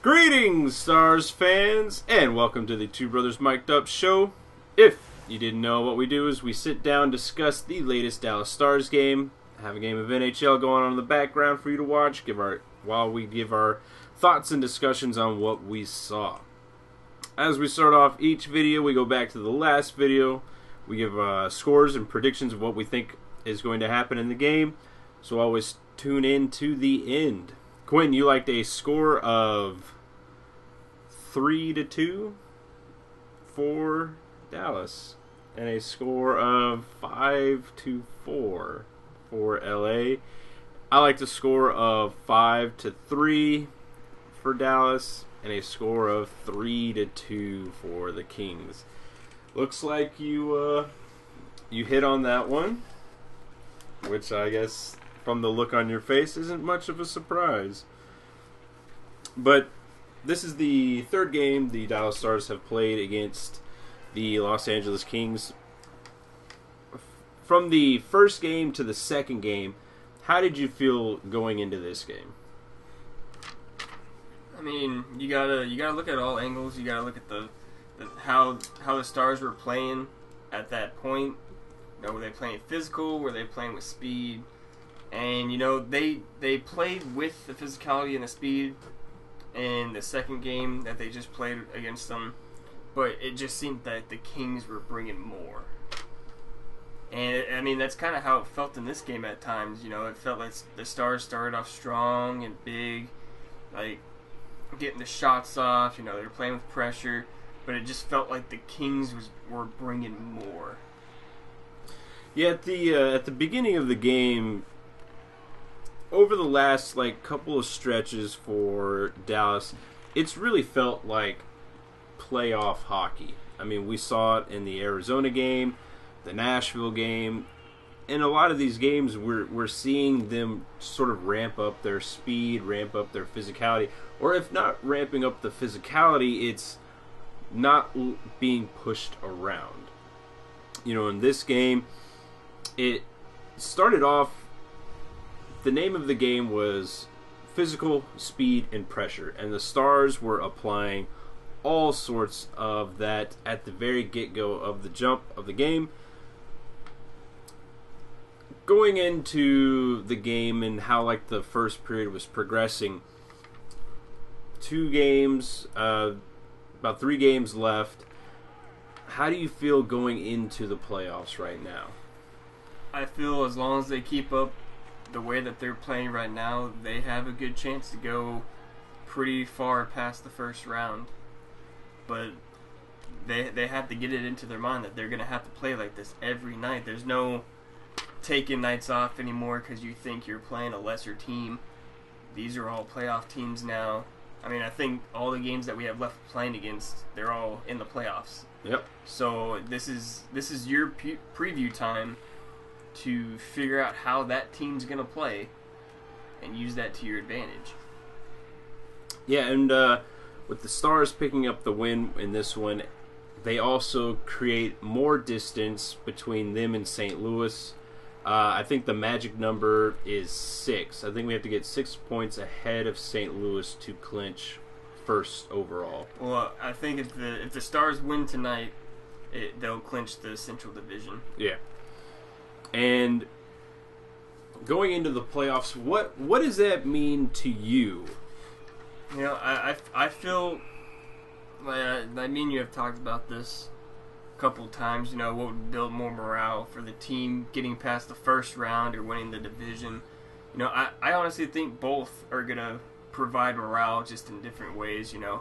Greetings, Stars fans, and welcome to the Two Brothers Mic'd Up show. If you didn't know, what we do is we sit down, discuss the latest Dallas Stars game, have a game of NHL going on in the background for you to watch, while we give our thoughts and discussions on what we saw. As we start off each video, we go back to the last video. We give scores and predictions of what we think is going to happen in the game, so always tune in to the end. Quinn, you liked a score of 3-2 for Dallas, and a score of 5-4 for LA. I liked a score of 5-3 for Dallas, and a score of 3-2 for the Kings. Looks like you hit on that one, which I guess from the look on your face isn't much of a surprise. But this is the third game the Dallas Stars have played against the Los Angeles Kings. From the first game to the second game, how did you feel going into this game? I mean, you gotta look at all angles. You gotta look at the how the Stars were playing at that point. You know, were they playing physical? Were they playing with speed? And you know, they played with the physicality and the speed in the second game that they just played against them, but it just seemed that the Kings were bringing more. And I mean, that's kind of how it felt in this game at times. You know, it felt like the Stars started off strong and big, like getting the shots off. You know, they were playing with pressure, but it just felt like the Kings were bringing more. Yeah, at the beginning of the game, over the last couple of stretches for Dallas, it's really felt like playoff hockey. I mean, we saw it in the Arizona game, the Nashville game. In a lot of these games, we're seeing them sort of ramp up their speed, ramp up their physicality. Or if not ramping up the physicality, it's not being pushed around. You know, in this game, it started off, the name of the game was physical, speed, and pressure. And the Stars were applying all sorts of that at the very get-go of the jump of the game. Going into the game and how the first period was progressing, 2 games, about 3 games left. How do you feel going into the playoffs right now? I feel as long as they keep up the way that they're playing right now, they have a good chance to go pretty far past the first round. But they have to get it into their mind that they're going to have to play like this every night. There's no taking nights off anymore because you think you're playing a lesser team. These are all playoff teams now. I mean, I think all the games that we have left playing against, they're all in the playoffs. Yep. So this is your preview time to figure out how that team's going to play and use that to your advantage. Yeah, and with the Stars picking up the win in this one, they also create more distance between them and St. Louis. I think the magic number is 6. I think we have to get 6 points ahead of St. Louis to clinch first overall. Well, I think if the Stars win tonight, they'll clinch the Central Division. Yeah. And going into the playoffs, what does that mean to you? You know, I feel like I mean, you have talked about this a couple times. You know, what would build more morale for the team getting past the first round or winning the division? You know, I honestly think both are gonna provide morale, just in different ways. You know,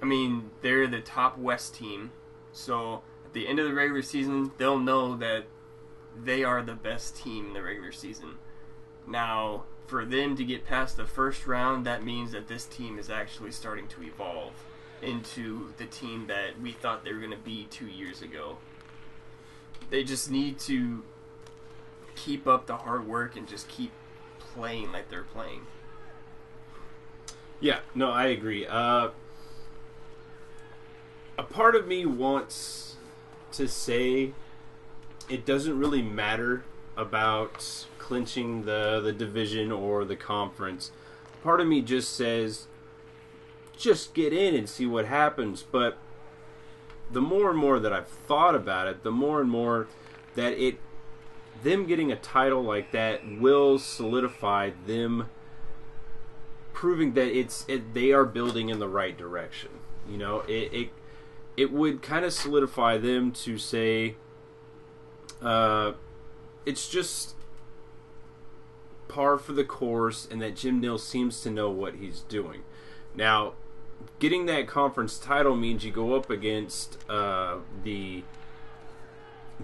I mean, they're the top West team, so at the end of the regular season, they'll know that they are the best team in the regular season. Now, for them to get past the first round, that means that this team is actually starting to evolve into the team that we thought they were going to be 2 years ago. They just need to keep up the hard work and just keep playing like they're playing. Yeah, no, I agree. A part of me wants to say it doesn't really matter about clinching the division or the conference. Part of me just says just get in and see what happens. But the more and more that I've thought about it, the more and more that them getting a title like that will solidify them proving that they are building in the right direction. You know, it would kind of solidify them to say, it's just par for the course, and that Jim Nill seems to know what he's doing. Now, getting that conference title means you go up against the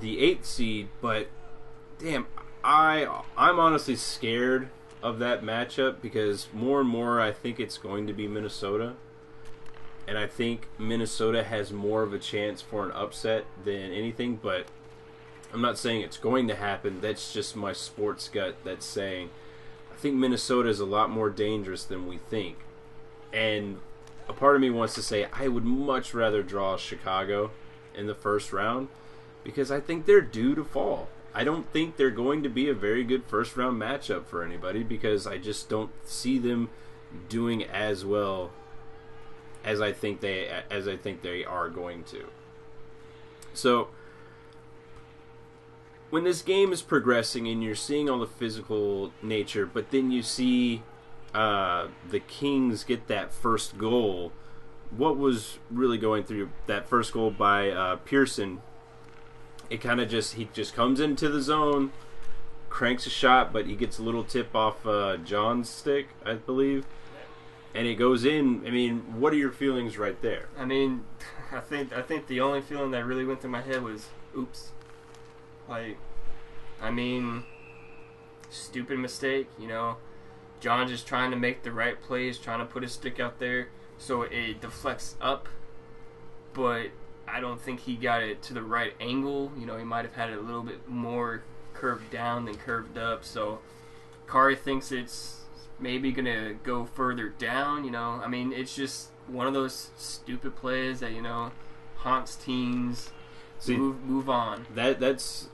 8th seed, but damn, I'm honestly scared of that matchup because more and more I think it's going to be Minnesota. And I think Minnesota has more of a chance for an upset than anything, but I'm not saying it's going to happen. That's just my sports gut that's saying I think Minnesota is a lot more dangerous than we think. And a part of me wants to say I would much rather draw Chicago in the first round because I think they're due to fall. I don't think they're going to be a very good first round matchup for anybody because I just don't see them doing as well as I think they are going to. So when this game is progressing and you're seeing all the physical nature, but then you see the Kings get that first goal, what was really going through that first goal by Pearson? It kind of he just comes into the zone, cranks a shot, but he gets a little tip off John's stick, I believe, and it goes in. I mean, what are your feelings right there? I mean, I think the only feeling that really went through my head was, oops. Like, I mean, stupid mistake, you know. John just trying to make the right plays, trying to put his stick out there so it deflects up, but I don't think he got it to the right angle. You know, he might have had it a little bit more curved down than curved up. So Kari thinks it's maybe going to go further down, you know. I mean, it's just one of those stupid plays that, you know, haunts teams. See, move on. That's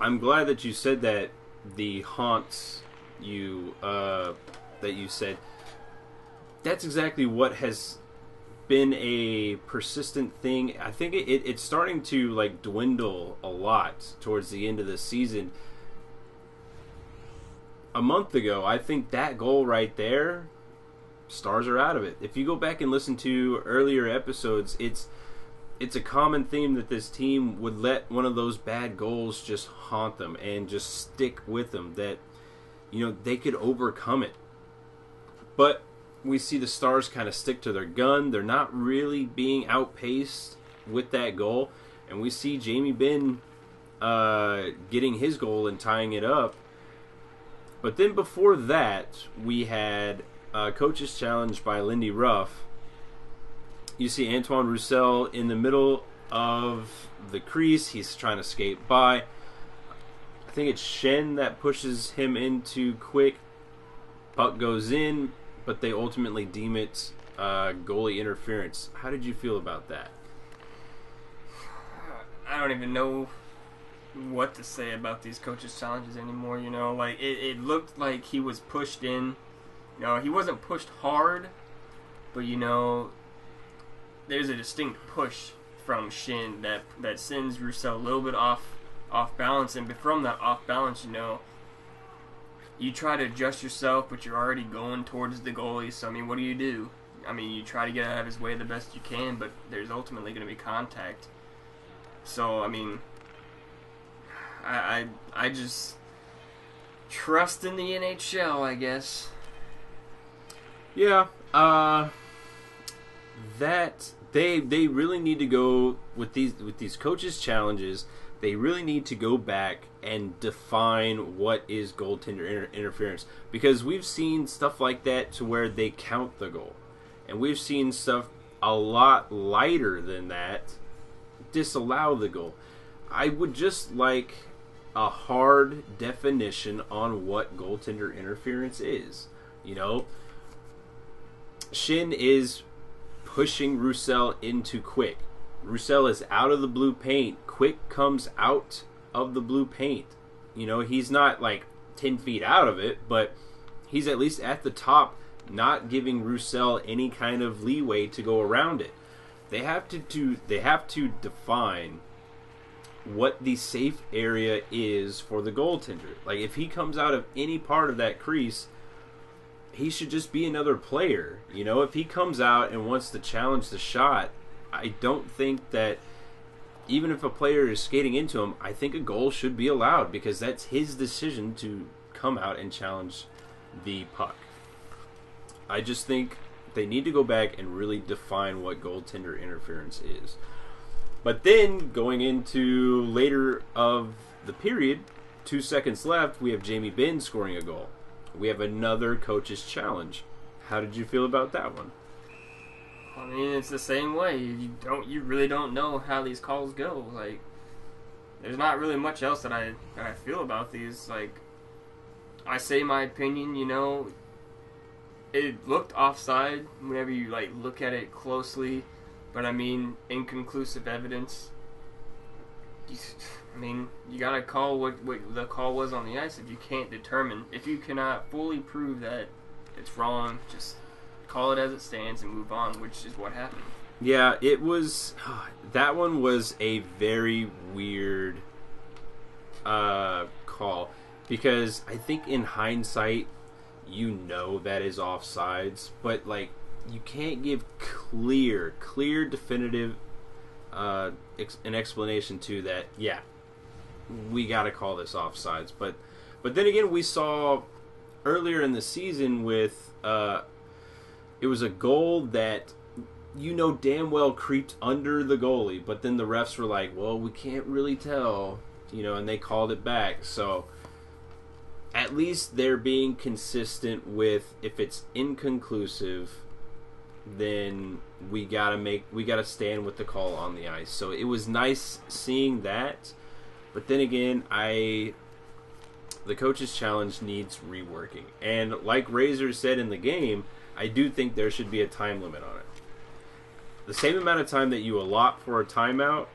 I'm glad that you said that. The haunts you that you said. That's exactly what has been a persistent thing. I think it's starting to like dwindle a lot towards the end of the season. A month ago, I think that goal right there, Stars are out of it. If you go back and listen to earlier episodes, it's a common theme that this team would let one of those bad goals just haunt them and just stick with them, that, you know, they could overcome it. But we see the Stars kind of stick to their gun. They're not really being outpaced with that goal. And we see Jamie Benn getting his goal and tying it up. But then before that, we had a coach's challenge by Lindy Ruff. You see Antoine Roussel in the middle of the crease. He's trying to skate by. I think it's Shen that pushes him into Quick. Puck goes in, but they ultimately deem it goalie interference. How did you feel about that? I don't even know what to say about these coaches' challenges anymore, you know. Like, it looked like he was pushed in. You know, he wasn't pushed hard, but, you know, there's a distinct push from Shin that sends Roussel a little bit off balance, and from that off balance, you know, you try to adjust yourself, but you're already going towards the goalie. So I mean, what do? I mean, you try to get out of his way the best you can, but there's ultimately going to be contact. So I mean, I just trust in the NHL, I guess. Yeah, that they really need to go with these coaches' challenges. They really need to go back and define what is goaltender interference, because we've seen stuff like that to where they count the goal, and we've seen stuff a lot lighter than that disallow the goal. I would just like a hard definition on what goaltender interference is. You know, Shin is pushing Roussel into Quick. Roussel is out of the blue paint. Quick comes out of the blue paint. You know, he's not like 10 feet out of it, but he's at least at the top not giving Roussel any kind of leeway to go around it. They have to define what the safe area is for the goaltender. Like, if he comes out of any part of that crease, he should just be another player. You know, if he comes out and wants to challenge the shot, I don't think that, even if a player is skating into him, I think a goal should be allowed, because that's his decision to come out and challenge the puck. I just think they need to go back and really define what goaltender interference is. But then, going into later of the period, 2 seconds left, we have Jamie Benn scoring a goal. We have another coach's challenge. How did you feel about that one? I mean, it's the same way. You really don't know how these calls go. Like, there's not really much else that I feel about these. Like, I say my opinion, you know, it looked offside whenever you, like, look at it closely. But, I mean, inconclusive evidence. You gotta call what the call was on the ice. If you can't determine, if you cannot fully prove that it's wrong, just call it as it stands and move on, which is what happened. Yeah, it was... that one was a very weird call. Because I think in hindsight, you know that is offsides. But, like, you can't give clear, definitive an explanation to that. Yeah, we got to call this offsides. But then again, we saw earlier in the season with it was a goal that you know damn well creeped under the goalie, but then the refs were like, well, we can't really tell, you know, and they called it back. So at least they're being consistent with, if it's inconclusive, then we gotta stand with the call on the ice. So it was nice seeing that, but then again, the coach's challenge needs reworking. And like Razor said in the game, I do think there should be a time limit on it. The same amount of time that you allot for a timeout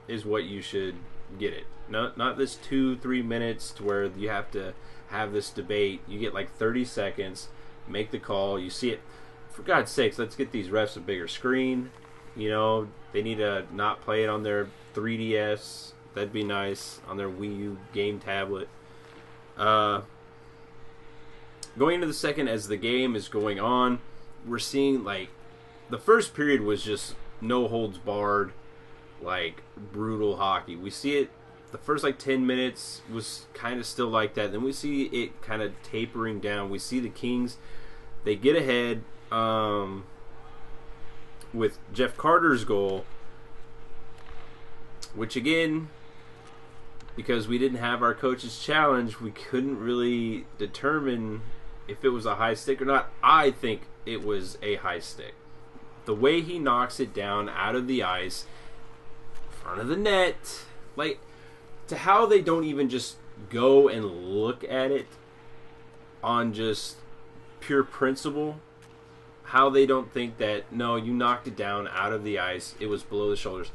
is what you should get it. Not this 2-3 minutes to where you have to have this debate. You get like 30 seconds, make the call, you see it. For God's sakes, let's get these refs a bigger screen. You know, they need to not play it on their 3DS. That'd be nice. On their Wii U game tablet. Going into the second, as the game is going on, we're seeing, like, the first period was just no holds barred, like, brutal hockey. We see it, the first, like, 10 minutes was kind of still like that. Then we see it kind of tapering down. We see the Kings, they get ahead with Jeff Carter's goal, which again, because we didn't have our coach's challenge, we couldn't really determine if it was a high stick or not. I think it was a high stick. The way he knocks it down out of the ice, in front of the net, like, to how they don't even just go and look at it on just pure principle, how they don't think that, no, you knocked it down out of the ice, it was below the shoulders.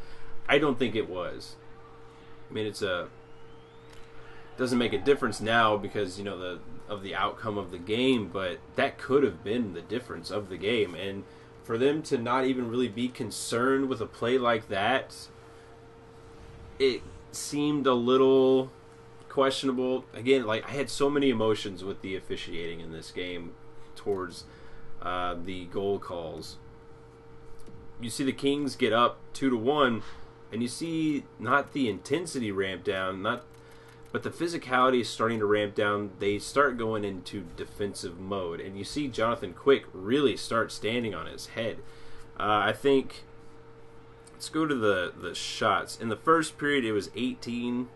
I don't think it was. I mean, doesn't make a difference now because, you know, of the outcome of the game, but that could have been the difference of the game. And for them to not even really be concerned with a play like that, it seemed a little questionable. Again, like, I had so many emotions with the officiating in this game towards the goal calls. You see the Kings get up 2-1, and you see not the intensity ramp down, but the physicality is starting to ramp down. They start going into defensive mode, and you see Jonathan Quick really start standing on his head. I think, let's go to the shots. In the first period, it was 18-8.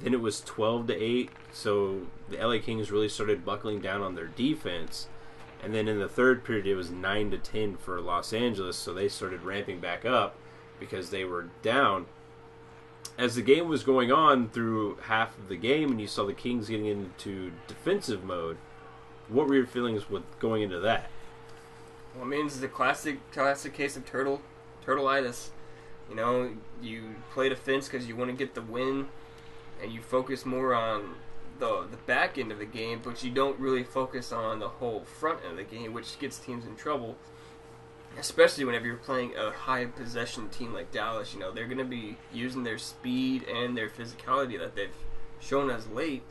Then it was 12-8. So the LA Kings really started buckling down on their defense. And then in the third period, it was 9-10 for Los Angeles. So they started ramping back up because they were down. As the game was going on through half of the game, and you saw the Kings getting into defensive mode, what were your feelings with going into that? Well, I mean, it's a classic case of turtleitis. You know, you play defense because you want to get the win, and you focus more on the back end of the game, but you don't really focus on the whole front end of the game, which gets teams in trouble. Especially whenever you're playing a high possession team like Dallas, you know, they're going to be using their speed and their physicality that they've shown us late,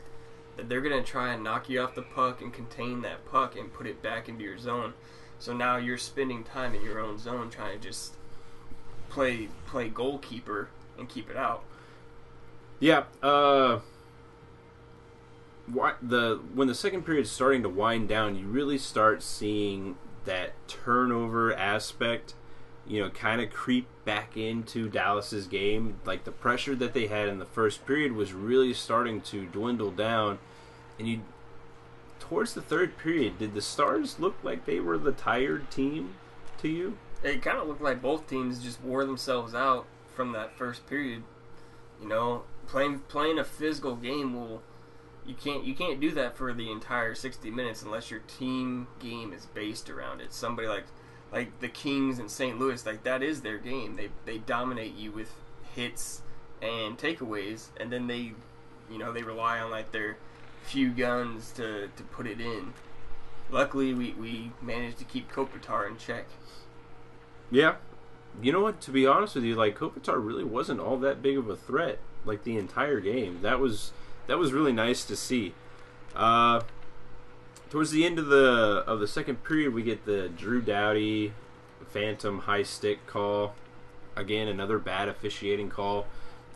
that they're going to try and knock you off the puck and contain that puck and put it back into your zone. So now you're spending time in your own zone trying to just play goalkeeper and keep it out. Yeah, when the second period is starting to wind down, you really start seeing that turnover aspect, you know, kind of creep back into Dallas's game. Like, the pressure that they had in the first period was really starting to dwindle down, and towards the third period, did the Stars look like they were the tired team to you? It kind of looked like both teams just wore themselves out from that first period. You know, playing a physical game you can't do that for the entire 60 minutes unless your team game is based around it. Somebody like the Kings in St. Louis, like, that is their game. They dominate you with hits and takeaways, and then they rely on like their few guns to put it in. Luckily, we managed to keep Kopitar in check. Yeah. You know what? To be honest with you, like, Kopitar really wasn't all that big of a threat, like, the entire game. That was really nice to see. Towards the end of the second period, we get the Drew Doughty phantom high stick call. Again, another bad officiating call.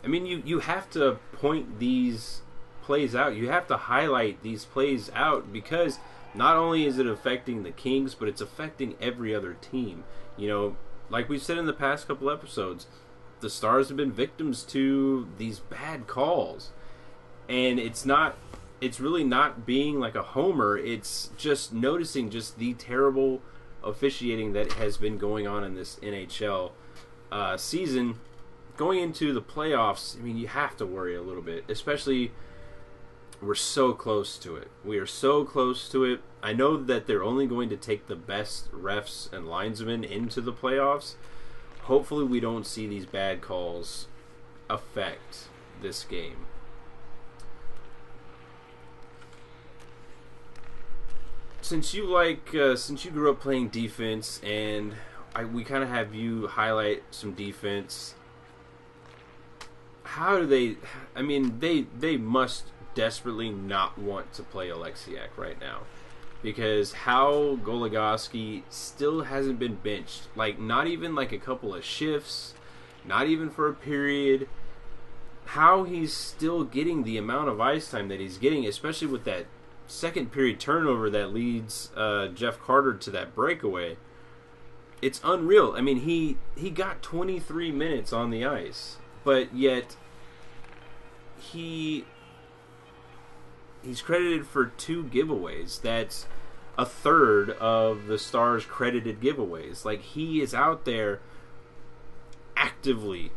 I mean, you have to point these plays out. You have to highlight these plays out, because not only is it affecting the Kings, but it's affecting every other team. You know, like we've said in the past couple episodes, the Stars have been victims to these bad calls. And it's really not being like a homer. It's just noticing just the terrible officiating that has been going on in this NHL season. Going into the playoffs, I mean, you have to worry a little bit, especially we're so close to it. We are so close to it. I know that they're only going to take the best refs and linesmen into the playoffs. Hopefully we don't see these bad calls affect this game. Since you grew up playing defense, and we kind of have you highlight some defense, how do they? I mean, they must desperately not want to play Alexiak right now, because how Goligoski still hasn't been benched, like, not even like a couple of shifts, not even for a period. How he's still getting the amount of ice time that he's getting, especially with that second period turnover that leads Jeff Carter to that breakaway. It's unreal. I mean, he got 23 minutes on the ice, but yet he's credited for 2 giveaways. That's a third of the Stars' credited giveaways. Like, he is out there actively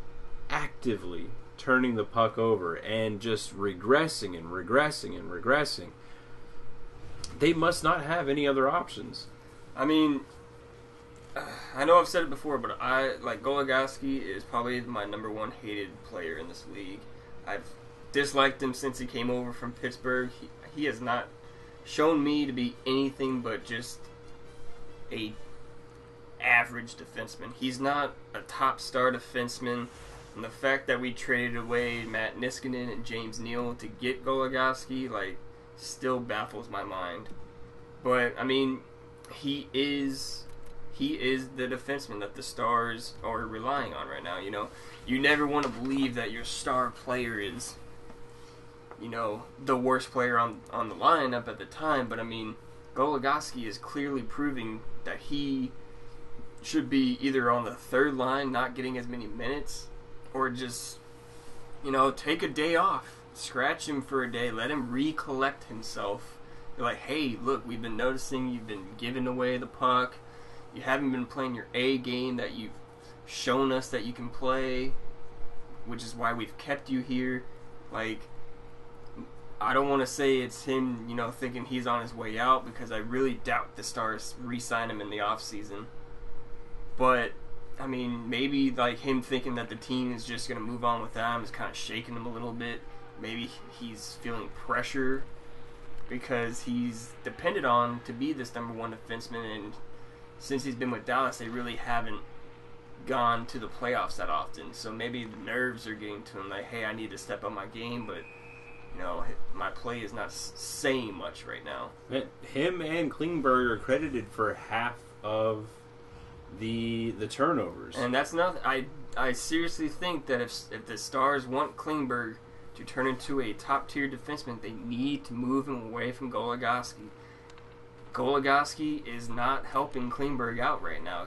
turning the puck over and just regressing and regressing and regressing. They must not have any other options. I mean, I know I've said it before, but Goligoski is probably my number one hated player in this league. I've disliked him since he came over from Pittsburgh. He has not shown me to be anything but just a average defenseman. He's not a top star defenseman. And the fact that we traded away Matt Niskanen and James Neal to get Goligoski, like, still baffles my mind. But I mean, he is the defenseman that the Stars are relying on right now. You know, you never want to believe that your star player is, you know, the worst player on the lineup at the time, but I mean, Goligoski is clearly proving that he should be either on the third line, not getting as many minutes, or just, you know, take a day off. Scratch him for a day, let him recollect himself. You're like, hey, look, we've been noticing you've been giving away the puck. You haven't been playing your A game that you've shown us that you can play, which is why we've kept you here. Like, I don't want to say it's him, you know, thinking he's on his way out, because I really doubt the Stars re-sign him in the offseason. But, I mean, maybe like him thinking that the team is just going to move on without him is kind of shaking him a little bit. maybe he's feeling pressure because he's depended on to be this number one defenseman, and since he's been with Dallas, they really haven't gone to the playoffs that often. So maybe the nerves are getting to him, like, hey, I need to step up my game, but my play is not saying much right now. Him and Klingberg are credited for half of the turnovers, and that's nothing. I seriously think that if the Stars want Klingberg to turn into a top tier defenseman, they need to move him away from Goligoski. Goligoski is not helping Klingberg out right now.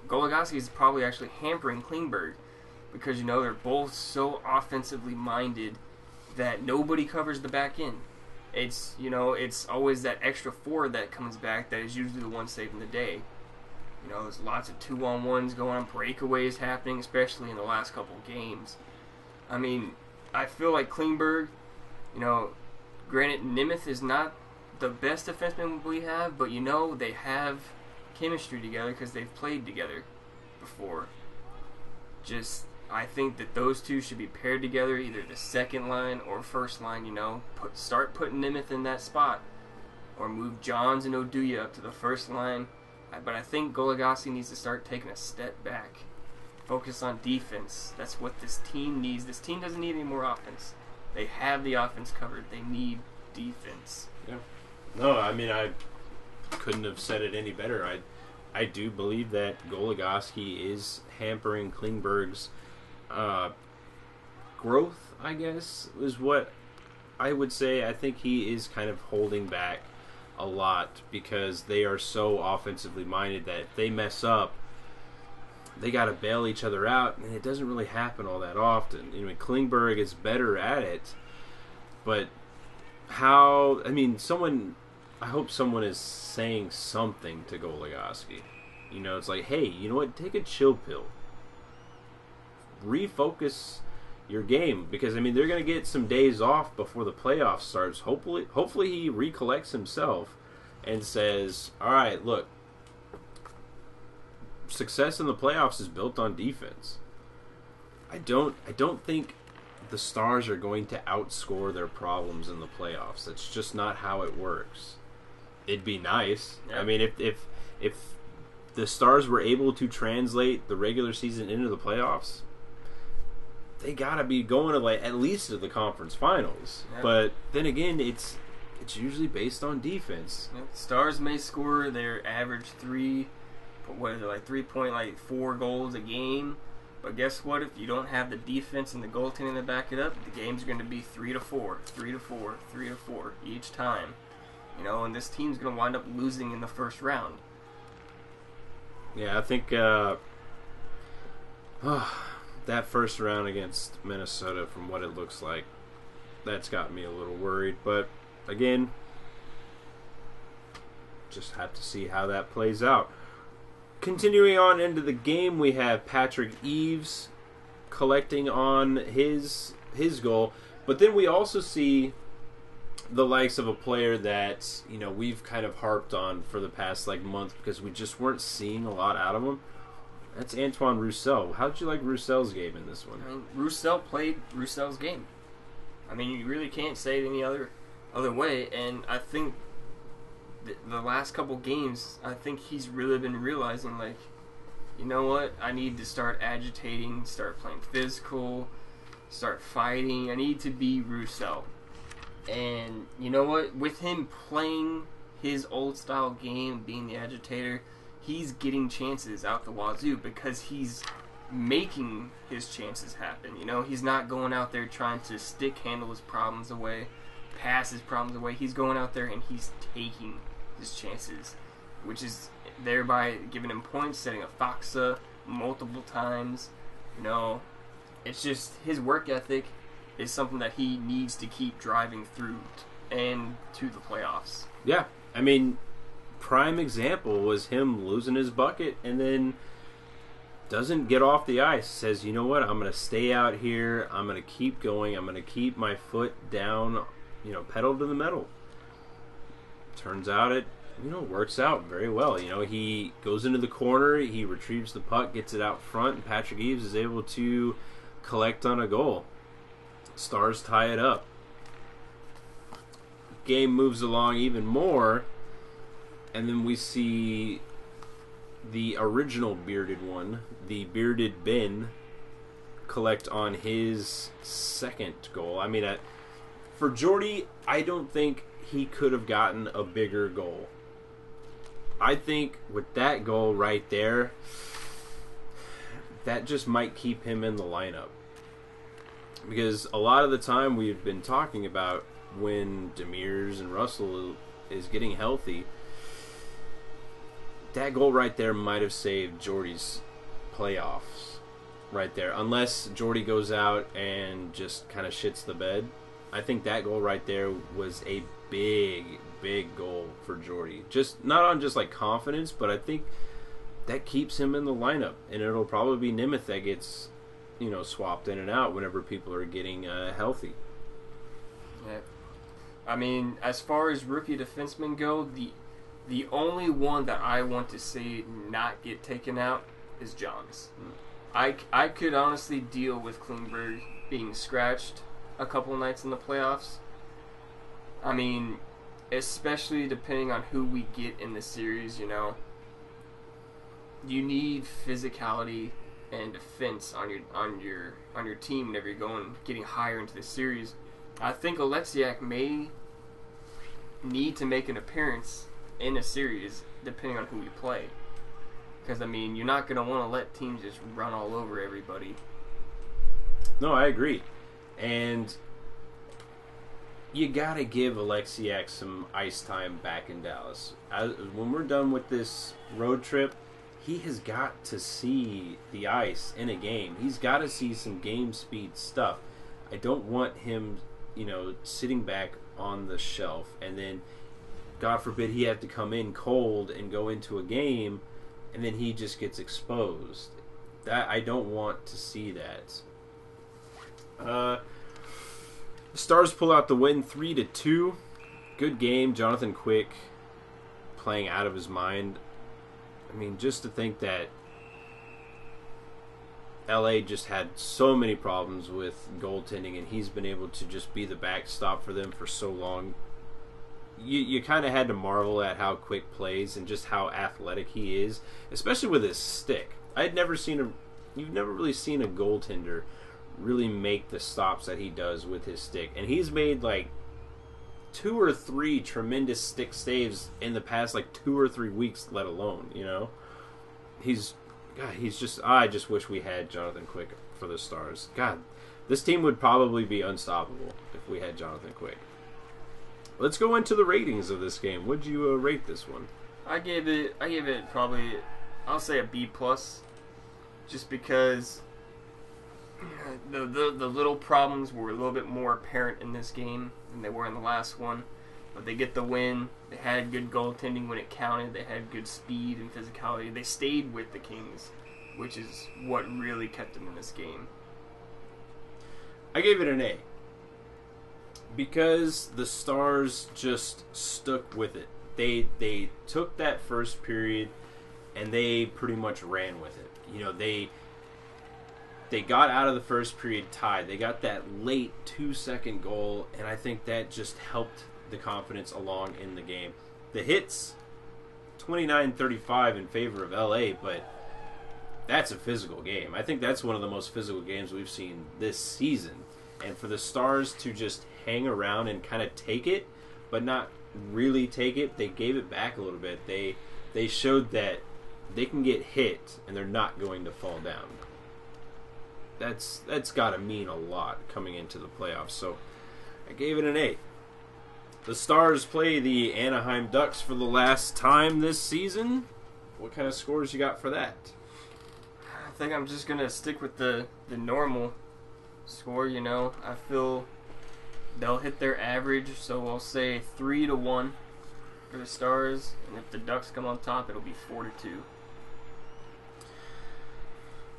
Goligoski is probably actually hampering Klingberg because they're both so offensively minded that nobody covers the back end. It's always that extra forward that comes back that is usually the one saving the day. There's lots of 2-on-1s going on, breakaways happening, especially in the last couple of games. I mean, I feel like Klingberg, granted Nemeth is not the best defenseman we have, but they have chemistry together because they've played together before. I think that those two should be paired together, either the second line or first line. Start putting Nemeth in that spot, or move Johns and Oduya up to the first line. But I think Goligoski needs to start taking a step back, focus on defense. That's what this team needs. This team doesn't need any more offense. They have the offense covered. They need defense. Yeah. No, I mean, I couldn't have said it any better. I do believe that Goligoski is hampering Klingberg's growth, I guess, is what I would say. I think he is kind of holding back a lot because they are so offensively minded that if they mess up, they got to bail each other out, and it doesn't really happen all that often. Klingberg is better at it, but I hope someone is saying something to Goligoski. It's like, hey, you know what? Take a chill pill. Refocus your game, because they're going to get some days off before the playoffs starts. Hopefully he recollects himself and says, all right, look, success in the playoffs is built on defense. I don't think the Stars are going to outscore their problems in the playoffs. That's just not how it works. It'd be nice. Yeah. I mean, if the Stars were able to translate the regular season into the playoffs, they gotta be going to at least to the conference finals. Yeah. But then again, it's usually based on defense. Yeah. Stars may score their average 3.4 goals a game, but guess what? If you don't have the defense and the goaltending to back it up, the game's going to be 3-4, 3-4, 3-4 each time. And this team's going to wind up losing in the first round. Yeah, I think that first round against Minnesota, from what it looks like, that's got me a little worried. But again, just have to see how that plays out. Continuing on into the game, we have Patrick Eaves collecting on his goal. But then we also see the likes of a player that we've kind of harped on for the past month because we just weren't seeing a lot out of him. That's Antoine Roussel. How did you like Roussel's game in this one? Roussel played Roussel's game. You really can't say it any other way. And I think the last couple games, I think he's really been realizing, you know what? I need to start agitating, start playing physical, start fighting. I need to be Roussel. And you know what? With him playing his old style game, being the agitator, he's getting chances out the wazoo because he's making his chances happen. He's not going out there trying to stick handle his problems away, pass his problems away. He's going out there and he's taking his chances, which is thereby giving him points, setting a Foxa multiple times. It's just his work ethic is something that he needs to keep driving through and to the playoffs. Yeah, prime example was him losing his bucket and then doesn't get off the ice. Says, you know what, I'm going to stay out here. I'm going to keep going. I'm going to keep my foot down, pedal to the metal. Turns out it, works out very well. He goes into the corner, he retrieves the puck, gets it out front, and Patrick Eaves is able to collect on a goal. Stars tie it up. Game moves along even more, and then we see the original bearded one, the bearded Ben, collect on his second goal. I mean, for Jordy, I don't think he could have gotten a bigger goal. I think with that goal right there, that just might keep him in the lineup. Because a lot of the time we've been talking about when Demers and Russell is getting healthy, that goal right there might have saved Jordy's playoffs right there. Unless Jordy goes out and just kind of shits the bed. I think that goal right there was a big goal for Jordy. Just not on just like confidence, but I think that keeps him in the lineup, and it'll probably be Nemeth that gets, swapped in and out whenever people are getting healthy. Yeah. I mean, as far as rookie defensemen go, the only one that I want to see not get taken out is Johns. I could honestly deal with Klingberg being scratched a couple nights in the playoffs. I mean, especially depending on who we get in the series, you need physicality and defense on your team whenever you're getting higher into the series. I think Alexiak may need to make an appearance in a series depending on who we play. Because, I mean, you're not going to want to let teams just run all over everybody. No, I agree. And you got to give Alexiak some ice time back in Dallas. When we're done with this road trip, he has got to see the ice in a game. He's got to see some game speed stuff. I don't want him, sitting back on the shelf and then, God forbid, he have to come in cold and go into a game and then he just gets exposed. That I don't want to see that. Stars pull out the win 3-2. Good game. Jonathan Quick playing out of his mind. I mean, just to think that LA just had so many problems with goaltending, and he's been able to just be the backstop for them for so long. You kind of had to marvel at how Quick plays and just how athletic he is, especially with his stick. You've never really seen a goaltender really make the stops that he does with his stick, and he's made like 2 or 3 tremendous stick saves in the past like 2 or 3 weeks, let alone, I just wish we had Jonathan Quick for the Stars. God, this team would probably be unstoppable if we had Jonathan Quick. Let's go into the ratings of this game. What'd you rate this one? I gave it probably, I'll say a B+, just because the little problems were a little bit more apparent in this game than they were in the last one. But they get the win. They had good goaltending when it counted. They had good speed and physicality. They stayed with the Kings, which is what really kept them in this game. I gave it an A. Because the Stars just stuck with it. They took that first period and they pretty much ran with it. They got out of the first period tied. They got that late 2-second goal, and I think that just helped the confidence along in the game. The hits, 29-35 in favor of LA, but that's a physical game. I think that's one of the most physical games we've seen this season. And for the Stars to just hang around and kind of take it, but not really take it, they gave it back a little bit. They showed that they can get hit and they're not going to fall down. That's got to mean a lot coming into the playoffs. So I gave it an A. The Stars play the Anaheim Ducks for the last time this season. What kind of scores you got for that? I think I'm just going to stick with the normal score, I feel they'll hit their average, so I'll say 3-1 for the Stars, and if the Ducks come on top, it'll be 4-2.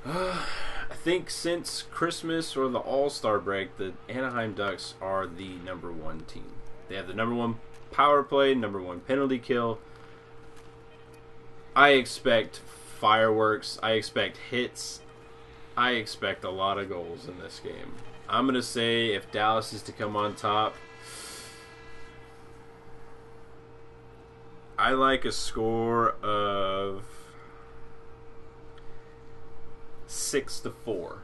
I think since Christmas or the All-Star break, the Anaheim Ducks are the number 1 team. They have the number 1 power play, number 1 penalty kill. I expect fireworks. I expect hits. I expect a lot of goals in this game. I'm going to say if Dallas is to come on top, I like a score of 6-4.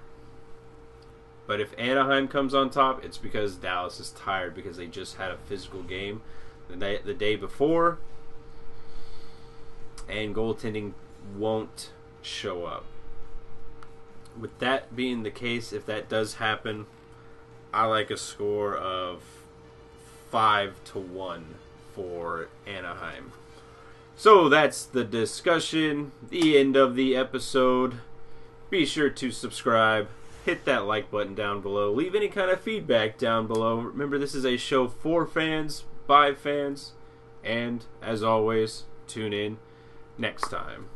But if Anaheim comes on top, it's because Dallas is tired because they just had a physical game the day before, and goaltending won't show up. With that being the case, if that does happen, I like a score of 5-1 for Anaheim. So that's the discussion, the end of the episode. Be sure to subscribe, hit that like button down below, leave any kind of feedback down below. Remember, this is a show for fans, by fans, and as always, tune in next time.